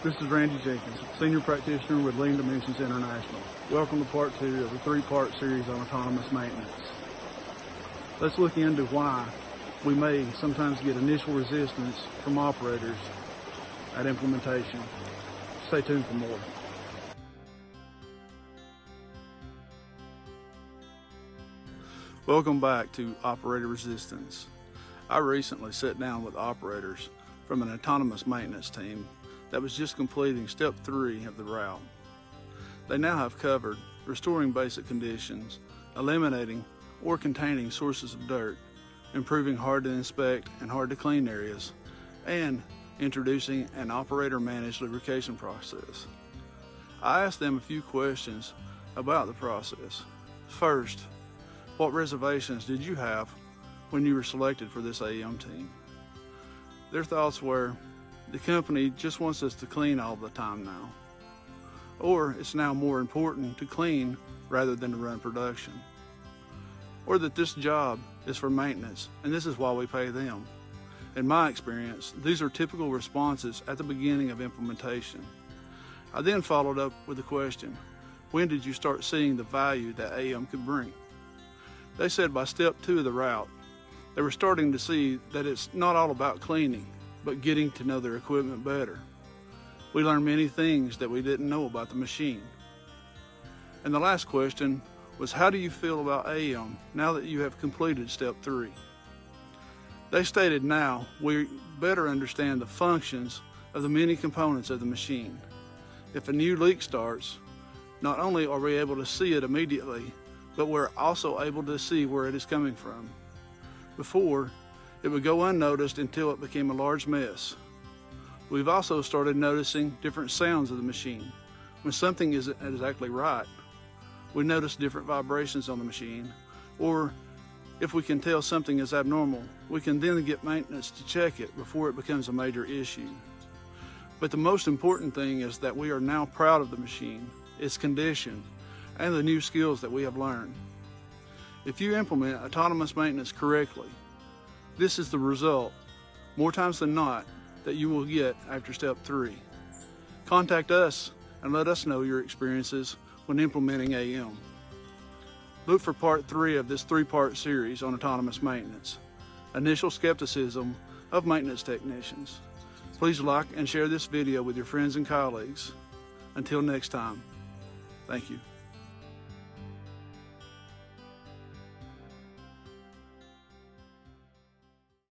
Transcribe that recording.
This is Randy Jenkins, Senior Practitioner with Lean Dimensions International. Welcome to part 2 of the 3-part series on autonomous maintenance. Let's look into why we may sometimes get initial resistance from operators at implementation. Stay tuned for more. Welcome back to Operator Resistance. I recently sat down with operators from an autonomous maintenance team that was just completing step 3 of the route. They now have covered restoring basic conditions, eliminating or containing sources of dirt, improving hard to inspect and hard to clean areas, and introducing an operator-managed lubrication process. I asked them a few questions about the process. First, what reservations did you have when you were selected for this AEM team? Their thoughts were, the company just wants us to clean all the time now. Or it's now more important to clean rather than to run production. Or that this job is for maintenance and this is why we pay them. In my experience, these are typical responses at the beginning of implementation. I then followed up with the question, when did you start seeing the value that AEM could bring? They said by step 2 of the route, they were starting to see that it's not all about cleaning, but getting to know their equipment better. We learned many things that we didn't know about the machine. And the last question was, how do you feel about AEM now that you have completed step 3? They stated now we better understand the functions of the many components of the machine. If a new leak starts, not only are we able to see it immediately, but we're also able to see where it is coming from. Before, it would go unnoticed until it became a large mess. We've also started noticing different sounds of the machine. When something isn't exactly right, we notice different vibrations on the machine, or if we can tell something is abnormal, we can then get maintenance to check it before it becomes a major issue. But the most important thing is that we are now proud of the machine, its condition, and the new skills that we have learned. If you implement autonomous maintenance correctly, this is the result, more times than not, that you will get after step 3. Contact us and let us know your experiences when implementing AEM. Look for part 3 of this 3-part series on autonomous maintenance, initial skepticism of maintenance technicians. Please like and share this video with your friends and colleagues. Until next time, thank you.